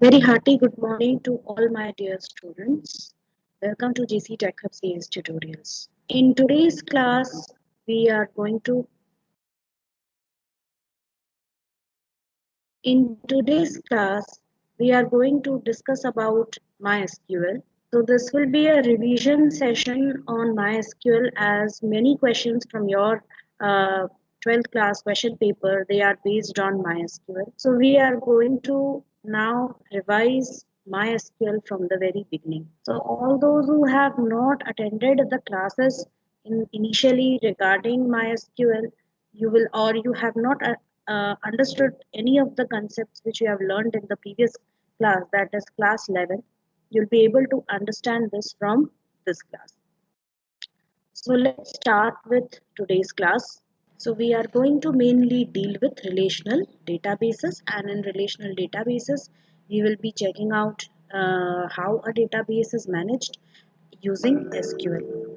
Very hearty good morning to all my dear students. Welcome to GC Tech Hub CS tutorials. In today's class, we are going to in today's class we are going to discuss about MySQL. So this will be a revision session on MySQL as many questions from your 12th class question paper they are based on MySQL. So we are going to now revise MySQL from the very beginning. So all those who have not attended the classes initially regarding MySQL, you will or you have not understood any of the concepts which you have learned in the previous class, that is class 11, you'll be able to understand this from this class. So let's start with today's class. So we are going to mainly deal with relational databases, and in relational databases we will be checking out how a database is managed using SQL.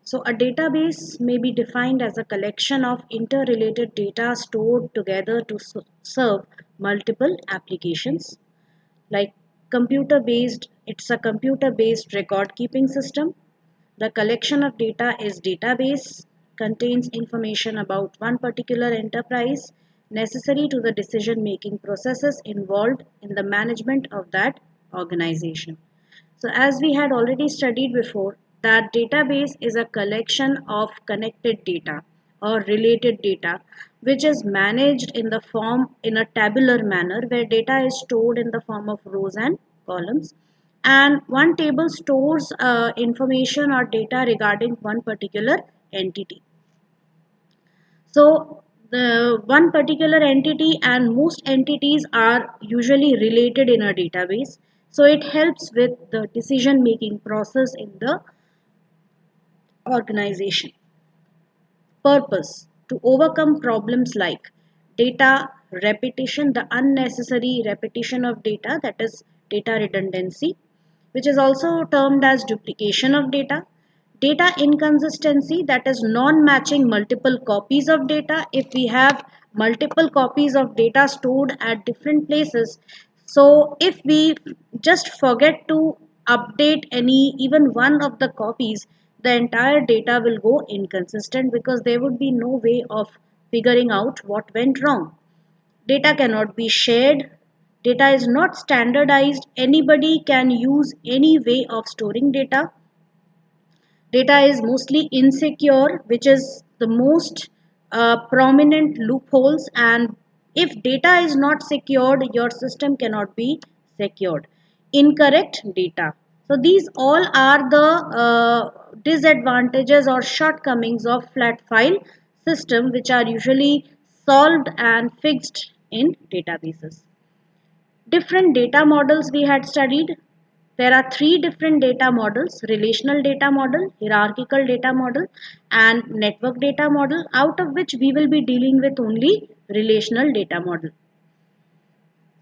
So a database may be defined as a collection of interrelated data stored together to serve multiple applications. Like it's a computer based record keeping system. The collection of data is database, contains information about one particular enterprise necessary to the decision making processes involved in the management of that organization. So as we had already studied before, that database is a collection of connected data or related data which is managed in a tabular manner, where data is stored in the form of rows and columns, and one table stores information or data regarding one particular entity. So the one particular entity and most entities are usually related in a database. So it helps with the decision making process in the organization. Purpose: to overcome problems like data repetition, the unnecessary repetition of data, that is data redundancy, which is also termed as duplication of data. Data inconsistency, that is non-matching multiple copies of data. If we have multiple copies of data stored at different places, so if we just forget to update any even one of the copies, the entire data will go inconsistent because there would be no way of figuring out what went wrong. Data cannot be shared. Data is not standardized. Anybody can use any way of storing data. Data is mostly insecure, which is the most prominent loopholes. And if data is not secured, your system cannot be secured. Incorrect data. So these all are the disadvantages or shortcomings of flat file system, which are usually solved and fixed in databases. Different data models we had studied. There are three different data models: relational data model, hierarchical data model, and network data model, out of which we will be dealing with only relational data model.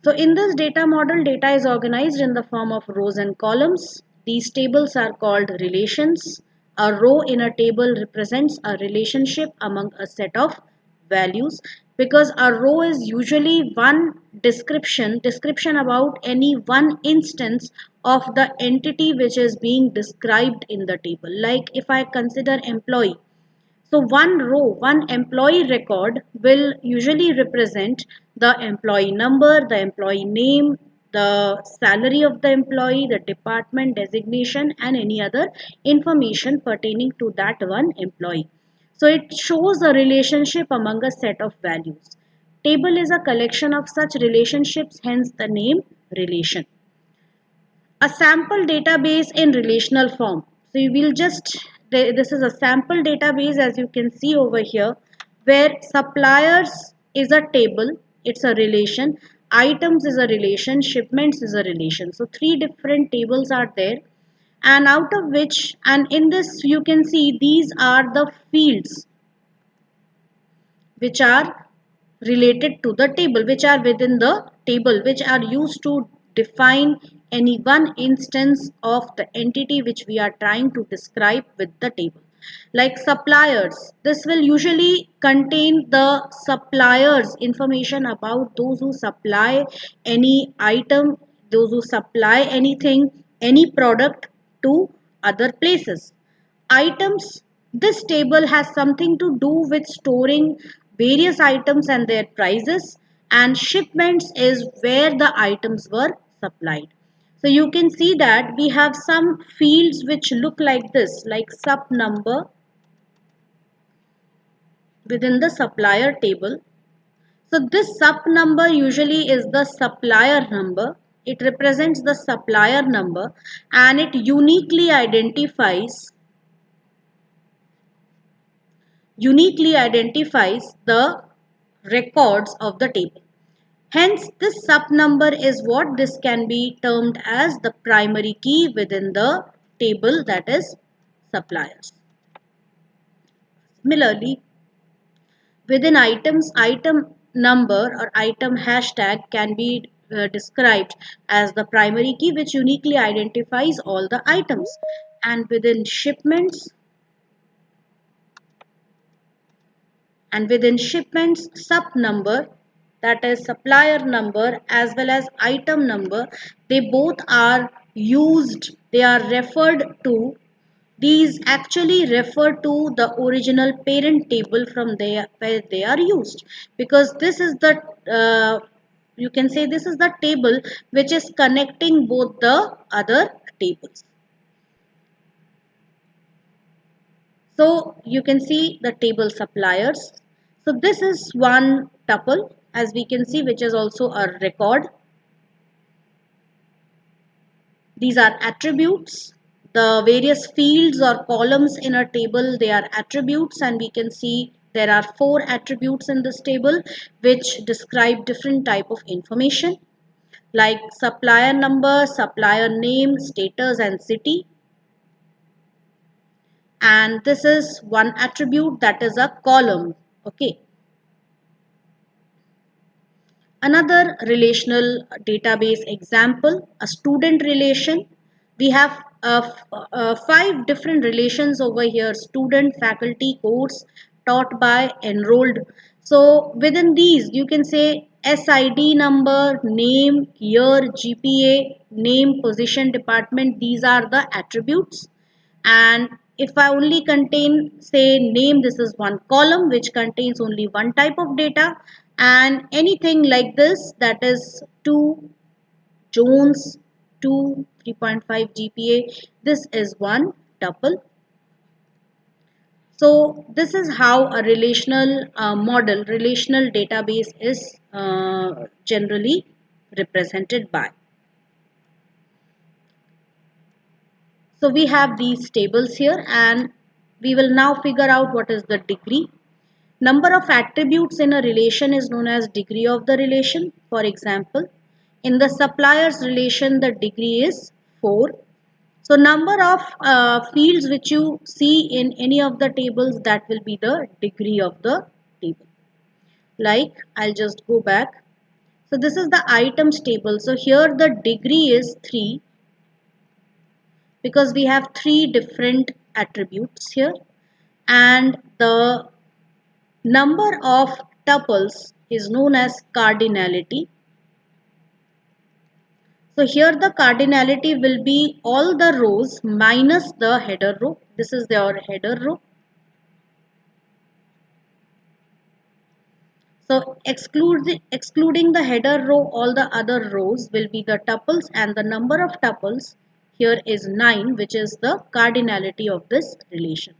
So in this data model, data is organized in the form of rows and columns. These tables are called relations. A row in a table represents a relationship among a set of values, because a row is usually one description about any one instance of the entity which is being described in the table. Like if I consider employee, so one row, one employee record will usually represent the employee number, the employee name, the salary of the employee, the department designation, and any other information pertaining to that one employee. So it shows a relationship among a set of values. Table is a collection of such relationships, hence the name relation. A sample database in relational form. So you will just, this is a sample database as you can see over here, where suppliers is a table, it's a relation, items is a relation, shipments is a relation. So three different tables are there, and out of which, and in this you can see these are the fields which are related to the table, which are within the table, which are used to define any one instance of the entity which we are trying to describe with the table. Like suppliers, this will usually contain the suppliers information about those who supply any item, those who supply anything, any product to other places. Items, this table has something to do with storing various items and their prices, and shipments is where the items were supplied. So you can see that we have some fields which look like this, like sub number within the supplier table. So this sub number usually is the supplier number. It represents the supplier number and it uniquely identifies the records of the table. Hence, this sub number is what this can be termed as the primary key within the table, that is suppliers. Similarly, within items, item number or item hashtag can be described as the primary key which uniquely identifies all the items. And within shipments sub number, that is supplier number as well as item number, they both are used, they are referred to, these actually refer to the original parent table from there where they are used, because this is the you can say this is the table which is connecting both the other tables. So you can see the table suppliers. So this is one tuple, as we can see, which is also a record. These are attributes. The various fields or columns in a table, they are attributes, and we can see there are 4 attributes in this table which describe different type of information like supplier number, supplier name, status and city. And this is one attribute, that is a column. Okay. Another relational database example, a student relation. We have 5 different relations over here: student, faculty, course, taught by, enrolled. So within these you can say SID number, name, year, GPA, name, position, department. These are the attributes. And if I only contain say name, this is one column which contains only one type of data, and anything like this, that is 2 Jones, 2 3.5 GPA, this is one tuple. So this is how a relational database is generally represented by. So we have these tables here, and we will now figure out what is the degree. Number of attributes in a relation is known as degree of the relation. For example, in the suppliers relation, the degree is 4. So number of fields which you see in any of the tables, that will be the degree of the table. Like, I'll just go back. So this is the items table. So here the degree is 3 because we have 3 different attributes here, and the number of tuples is known as cardinality. So here the cardinality will be all the rows minus the header row. This is your header row. So excluding the header row, all the other rows will be the tuples, and the number of tuples here is 9, which is the cardinality of this relation.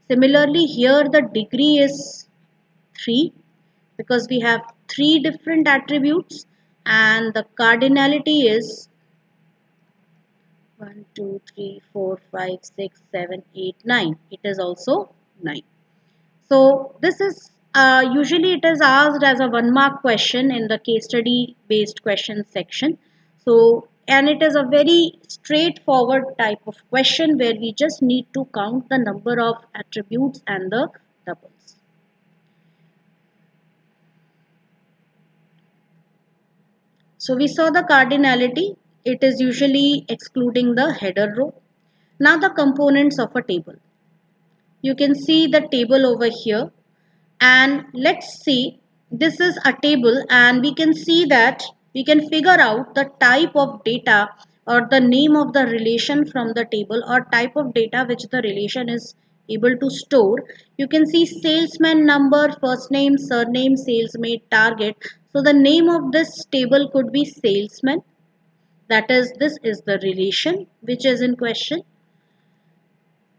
Similarly, here the degree is 3 because we have 3 different attributes, and the cardinality is 1, 2, 3, 4, 5, 6, 7, 8, 9. It is also 9. So this is usually it is asked as a 1 mark question in the case study based question section. So, and it is a very straightforward type of question where we just need to count the number of attributes and the tuples. So we saw the cardinality. It is usually excluding the header row. Now the components of a table. You can see the table over here, and let's see, this is a table and we can see that we can figure out the type of data or the name of the relation from the table or type of data which the relation is able to store. You can see salesman number, first name, surname, salesmate, target. So the name of this table could be salesman. That is, this is the relation which is in question.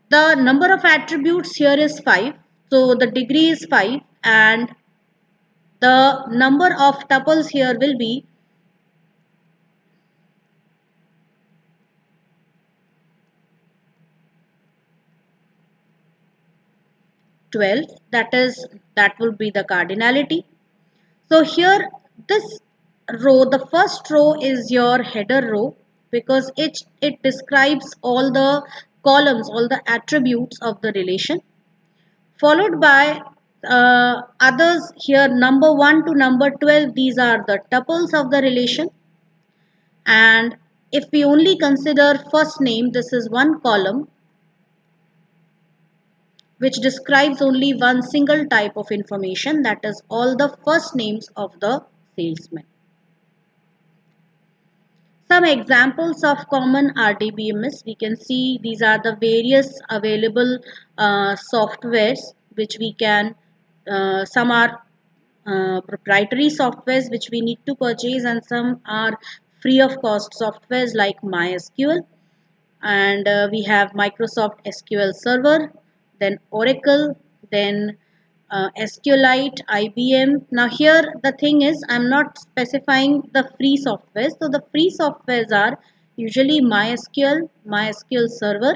The number of attributes here is 5. So the degree is 5 and the number of tuples here will be 12. That will be the cardinality. So here this row, the first row is your header row because it describes all the columns, all the attributes of the relation, followed by others here, number 1 to number 12, these are the tuples of the relation. And if we only consider first name, this is one column which describes only one single type of information, that is all the first names of the salesman. Some examples of common RDBMS, we can see these are the various available softwares which we can, some are proprietary softwares which we need to purchase and some are free of cost softwares like MySQL, and we have Microsoft SQL Server, then Oracle, then SQLite, IBM. Now here the thing is, I'm not specifying the free softwares. So the free softwares are usually MySQL, MySQL Server,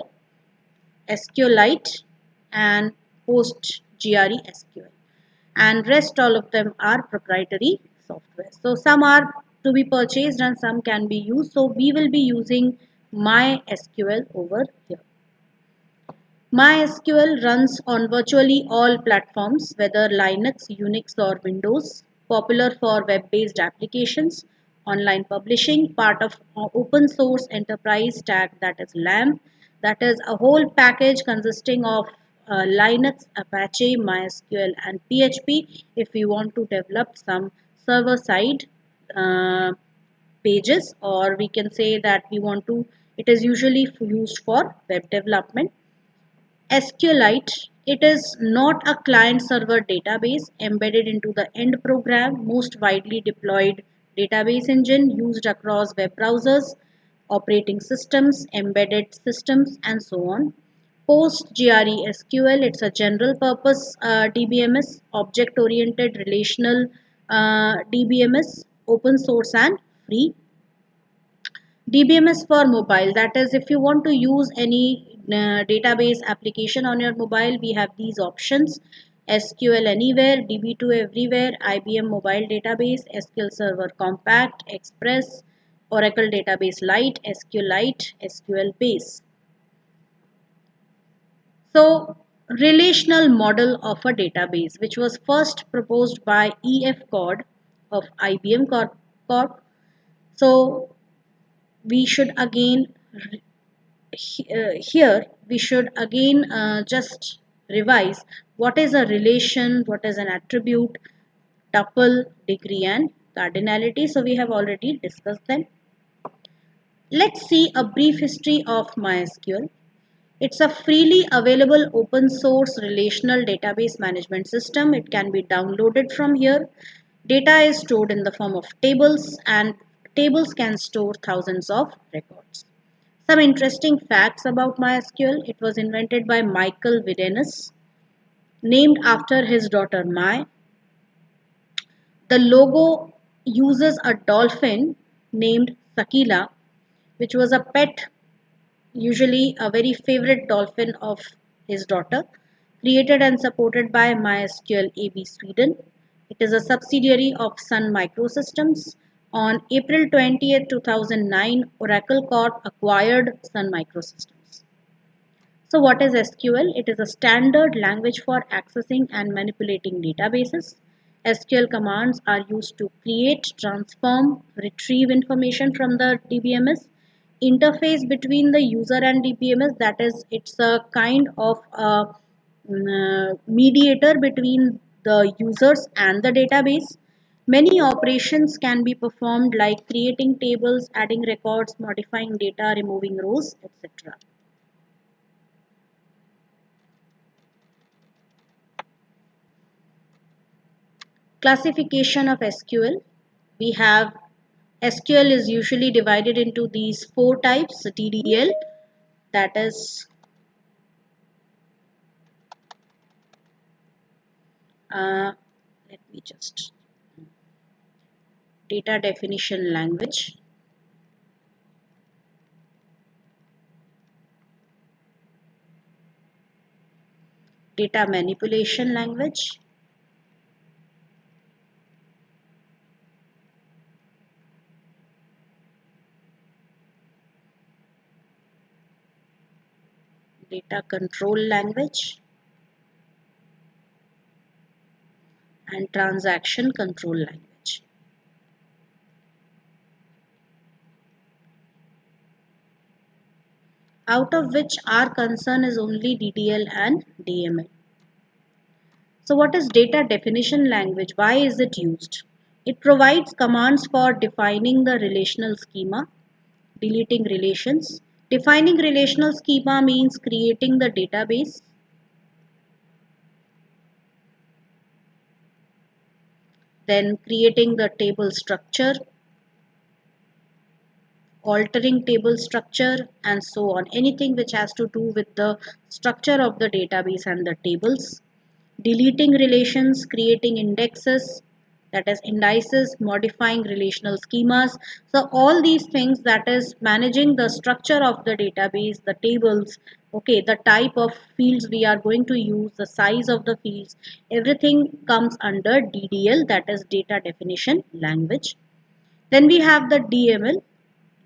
SQLite, and PostgreSQL, and rest all of them are proprietary software. So some are to be purchased and some can be used. So we will be using MySQL over here. MySQL runs on virtually all platforms, whether Linux, Unix, or Windows. Popular for web-based applications, online publishing, part of open source enterprise stack, that is LAMP. That is a whole package consisting of Linux, Apache, MySQL, and PHP if we want to develop some server-side uh, pages, or we can say that we want to, it is usually used for web development. SQLite, it is not a client-server database embedded into the end program, most widely deployed database engine used across web browsers, operating systems, embedded systems, and so on. PostgreSQL, it's a general purpose DBMS, object-oriented relational DBMS, open source and free. DBMS for mobile, that is, if you want to use any database application on your mobile, we have these options: SQL Anywhere, DB2 Everywhere, IBM Mobile Database, SQL Server Compact, Express, Oracle Database Lite, SQLite, SQL Base. So, relational model of a database, which was first proposed by E.F. Codd of IBM Corp. So, we should again here we should again just revise what is a relation, what is an attribute, tuple, degree, and cardinality. So we have already discussed them. Let's see a brief history of MySQL. It's a freely available open source relational database management system. It can be downloaded from here. Data is stored in the form of tables, and tables can store thousands of records. Some interesting facts about MySQL. It was invented by Michael Widenus, named after his daughter Mai. The logo uses a dolphin named Sakila, which was a pet, usually a very favorite dolphin of his daughter, created and supported by MySQL AB Sweden. It is a subsidiary of Sun Microsystems. On April 20th, 2009, Oracle Corp acquired Sun Microsystems. So what is SQL? It is a standard language for accessing and manipulating databases. SQL commands are used to create, transform, retrieve information from the DBMS, interface between the user and DBMS, that is, it's a kind of a mediator between the users and the database. Many operations can be performed like creating tables, adding records, modifying data, removing rows, etc. Classification of SQL. We have SQL is usually divided into these four types: DDL, that is let me just data definition language, data manipulation language, data control language, and transaction control language. Out of which our concern is only DDL and DML. So what is data definition language? Why is it used? It provides commands for defining the relational schema, deleting relations. Defining relational schema means creating the database, then creating the table structure, altering table structure, and so on. Anything which has to do with the structure of the database and the tables. Deleting relations, creating indexes, that is indices, modifying relational schemas. So all these things, that is managing the structure of the database, the tables, okay, the type of fields we are going to use, the size of the fields, everything comes under DDL, that is data definition language. Then we have the DML,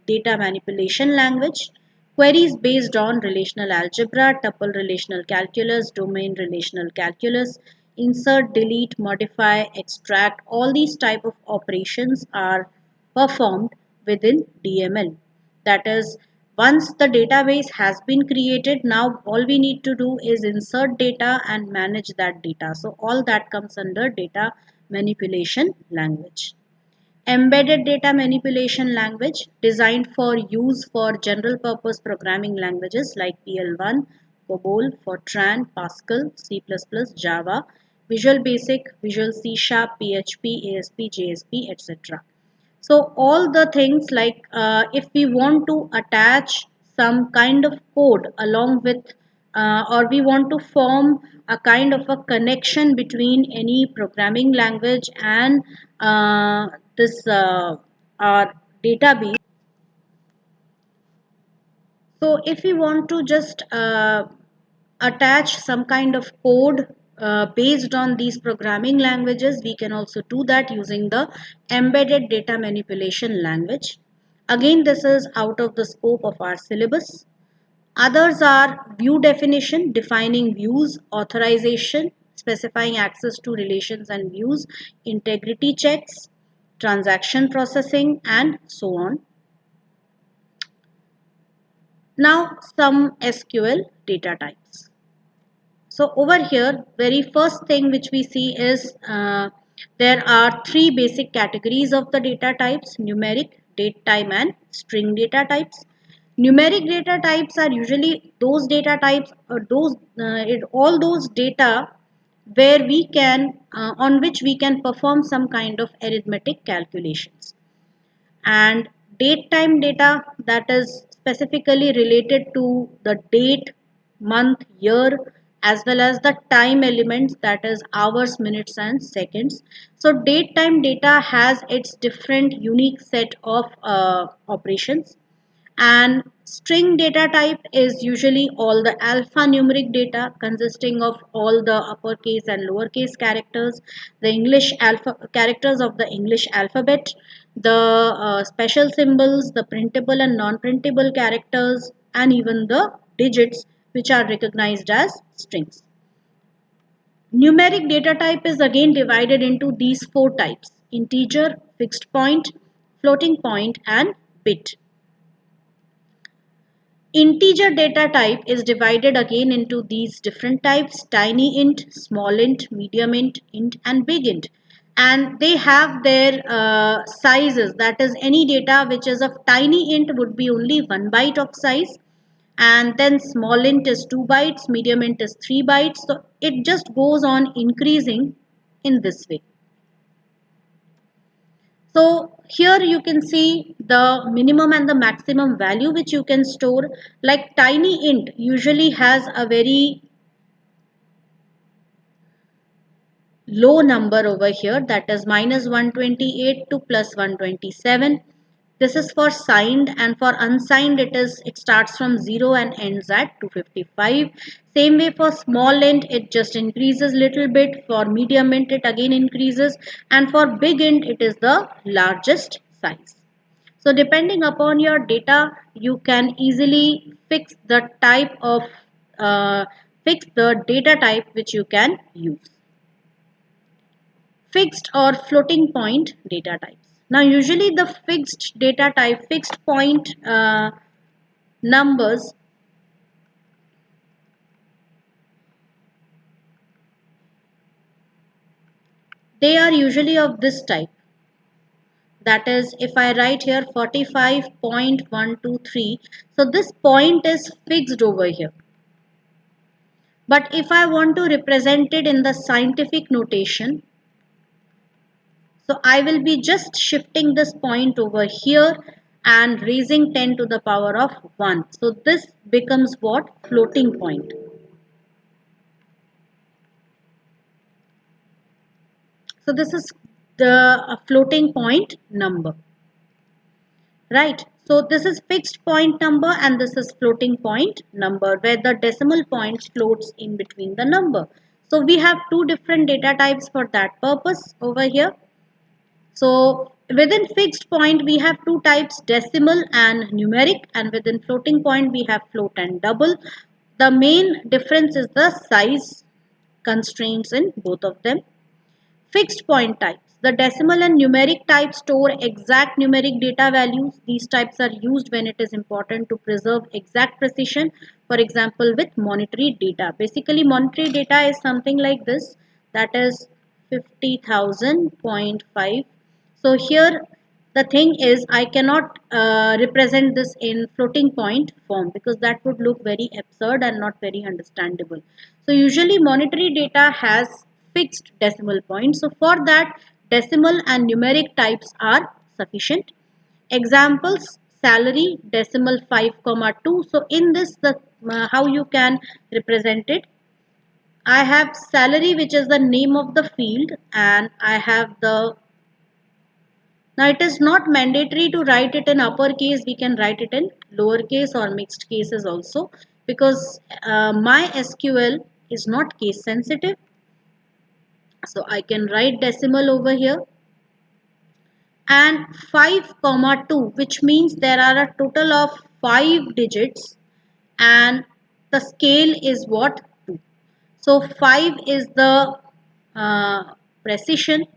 data manipulation language. Queries based on relational algebra, tuple relational calculus, domain relational calculus, insert, delete, modify, extract, all these type of operations are performed within DML. That is, once the database has been created, now all we need to do is insert data and manage that data. So all that comes under data manipulation language. Embedded data manipulation language designed for use for general purpose programming languages like PL1, COBOL, Fortran, Pascal, C++, Java, Visual Basic, Visual C Sharp, PHP, ASP, JSP, etc. So all the things like if we want to attach some kind of code along with or we want to form a kind of a connection between any programming language and this our database. So if we want to just attach some kind of code based on these programming languages, we can also do that using the embedded data manipulation language. Again, this is out of the scope of our syllabus. Others are view definition, defining views, authorization, specifying access to relations and views, integrity checks, transaction processing, and so on. Now some SQL data types. So over here, very first thing which we see is there are three basic categories of the data types: numeric, date time, and string data types. Numeric data types are usually those data types or all those data where we can on which we can perform some kind of arithmetic calculations. And date time data, that is specifically related to the date, month, year, as well as the time elements, that is hours, minutes, and seconds. So date time data has its different unique set of operations. And string data type is usually all the alphanumeric data consisting of all the uppercase and lowercase characters, the English characters of the English alphabet, the special symbols, the printable and non-printable characters, and even the digits which are recognized as strings. Numeric data type is again divided into these four types: integer, fixed point, floating point, and bit. Integer data type is divided again into these different types: tiny int, small int, medium int, and big int. And they have their sizes. That is, any data which is of tiny int would be only 1 byte of size, and then small int is 2 bytes, medium int is 3 bytes. So it just goes on increasing in this way. So here you can see the minimum and the maximum value which you can store. Like tiny int usually has a very low number over here, that is minus 128 to plus 127. This is for signed, and for unsigned it starts from 0 and ends at 255. Same way for small int, it just increases little bit. For medium int it again increases, and for big int it is the largest size. So depending upon your data, you can easily fix the type of fix the data type which you can use. Fixed or floating point data types. Now usually the fixed data type, fixed point numbers, they are usually of this type. That is, if I write here 45.123, so this point is fixed over here. But if I want to represent it in the scientific notation, so I will be just shifting this point over here and raising 10 to the power of 1. So this becomes what? Floating point. So this is the floating point number, right? So this is fixed point number and this is floating point number, where the decimal point floats in between the number. So we have two different data types for that purpose over here. So within fixed point we have two types, decimal and numeric, and within floating point we have float and double. The main difference is the size constraints in both of them. Fixed point types. The decimal and numeric types store exact numeric data values. These types are used when it is important to preserve exact precision. For example, with monetary data. Basically, monetary data is something like this. That is 50,000.5. So here the thing is, I cannot represent this in floating point form because that would look very absurd and not very understandable. So usually monetary data has fixed decimal points. So for that, decimal and numeric types are sufficient. Examples: salary, decimal 5,2. So in this, the how you can represent it. I have salary, which is the name of the field, and I have the. Now it is not mandatory to write it in uppercase. We can write it in lowercase or mixed cases also, because my SQL is not case sensitive. So I can write decimal over here, and 5,2, which means there are a total of 5 digits and the scale is what? 2. So 5 is the precision,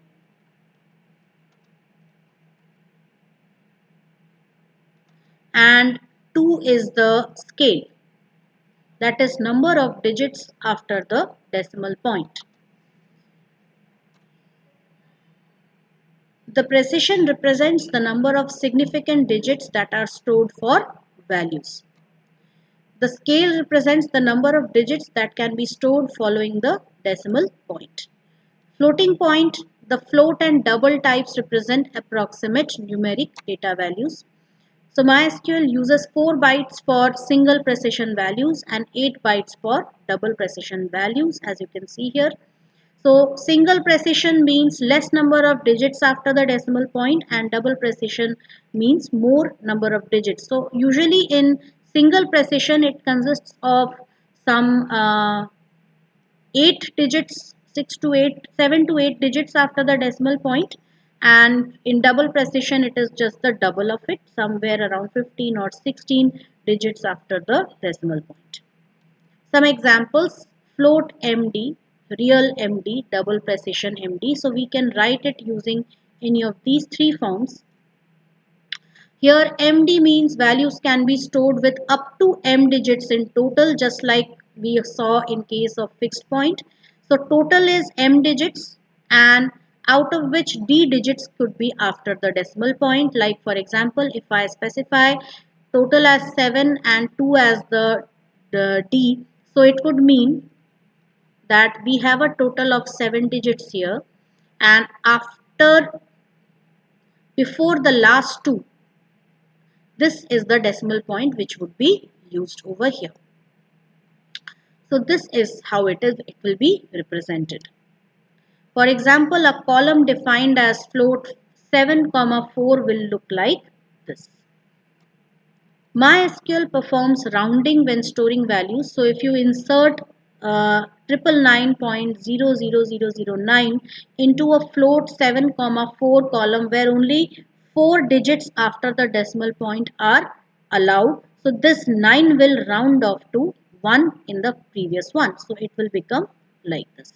and 2 is the scale, that is number of digits after the decimal point. The precision represents the number of significant digits that are stored for values. The scale represents the number of digits that can be stored following the decimal point. Floating point, the float and double types represent approximate numeric data values. So MySQL uses 4 bytes for single precision values and 8 bytes for double precision values, as you can see here. So single precision means less number of digits after the decimal point, and double precision means more number of digits. So usually in single precision it consists of some 8 digits, 6 to 8, 7 to 8 digits after the decimal point, and in double precision it is just the double of it, somewhere around 15 or 16 digits after the decimal point. Some examples: float MD, real MD, double precision MD. So we can write it using any of these three forms. Here MD means values can be stored with up to M digits in total, just like we saw in case of fixed point. So total is M digits, and out of which D digits could be after the decimal point. Like for example, if I specify total as 7 and 2 as the D, so it would mean that we have a total of 7 digits here, and after before the last two, this is the decimal point which would be used over here. So this is how it will be represented. For example, a column defined as float 7, 4 will look like this. MySQL performs rounding when storing values. So if you insert 999.00009 into a float 7, 4 column where only 4 digits after the decimal point are allowed, so this 9 will round off to 1 in the previous one. So it will become like this.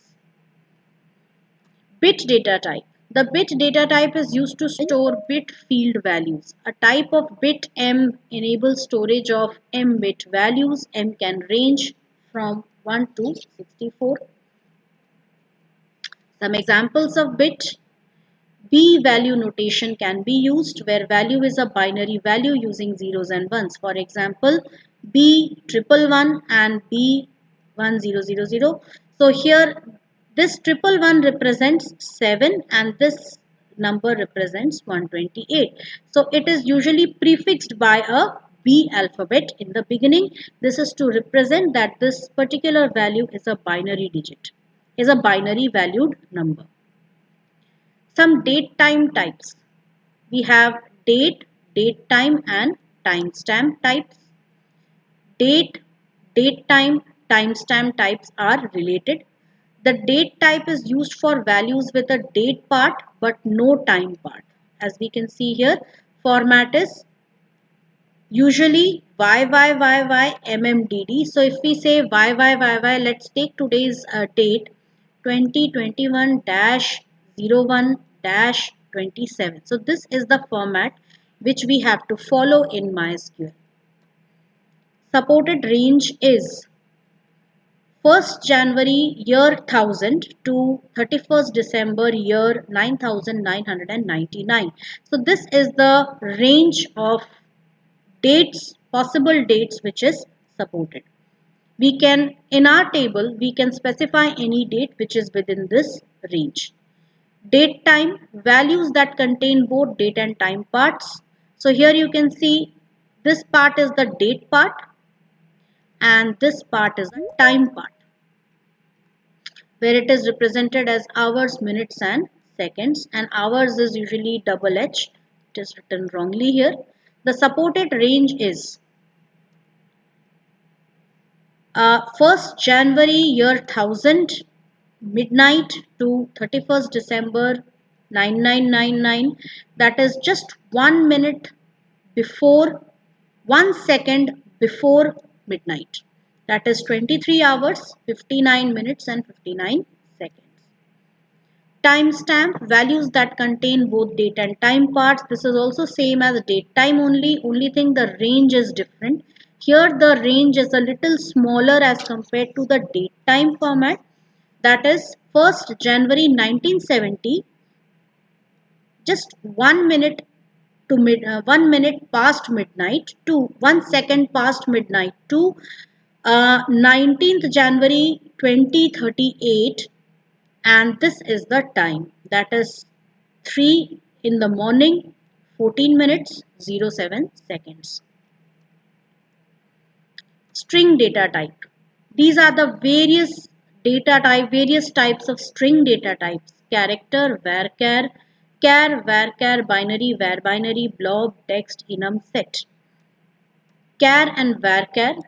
Bit data type. The bit data type is used to store bit field values. A type of bit M enables storage of M bit values. M can range from 1 to 64. Some examples of bit. B value notation can be used where value is a binary value using zeros and ones. For example, B111 and B1000. So here this 111 represents 7 and this number represents 128. So it is usually prefixed by a B alphabet in the beginning. This is to represent that this particular value is a binary digit, is a binary valued number. Some date time types. We have date, date time and timestamp types. Date, date time, timestamp types are related. The date type is used for values with a date part but no time part. As we can see here, format is usually YYYYMMDD. So if we say YYYY, let's take today's date 2021-01-27. So this is the format which we have to follow in MySQL. Supported range is 1st January year 1000 to 31st December year 9999. So this is the range of dates, possible dates which is supported. We can, in our table, we can specify any date which is within this range. Date time, values that contain both date and time parts. So here you can see this part is the date part and this part is the time part, where it is represented as hours, minutes and seconds, and hours is usually double H. It is written wrongly here. The supported range is 1st January year 1000 midnight to 31st December 9999. That is just 1 minute before, 1 second before midnight. That is 23 hours, 59 minutes and 59 seconds. Timestamp, values that contain both date and time parts. This is also same as date time only thing the range is different. Here the range is a little smaller as compared to the date time format. That is 1st January 1970, just 1 minute to 1 minute past midnight to 1 second past midnight to 19th January 2038, and this is the time, that is 3 in the morning 14 minutes 07 seconds. String data type. These are the various types of string data types: character, varchar, char, varchar, binary, var binary, blob, text, enum, set. Char and varchar,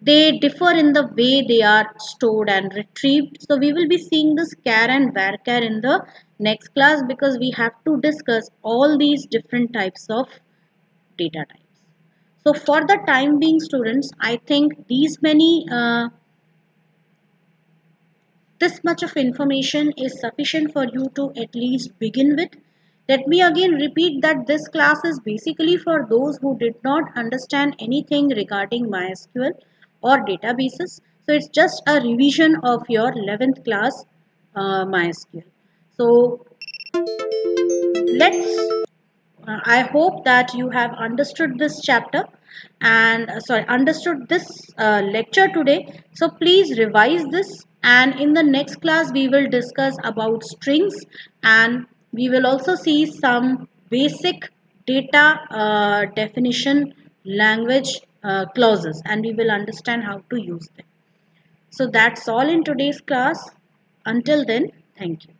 they differ in the way they are stored and retrieved. So we will be seeing this char and varchar in the next class because we have to discuss all these different types of data types. So for the time being, students, I think this much of information is sufficient for you to at least begin with. Let me again repeat that this class is basically for those who did not understand anything regarding MySQL or databases. So it's just a revision of your 11th class MySQL. So let's I hope that you have understood this chapter and sorry, understood this lecture today. So please revise this, and in the next class we will discuss about strings, and we will also see some basic data definition language clauses, and we will understand how to use them. So that's all in today's class. Until then, thank you.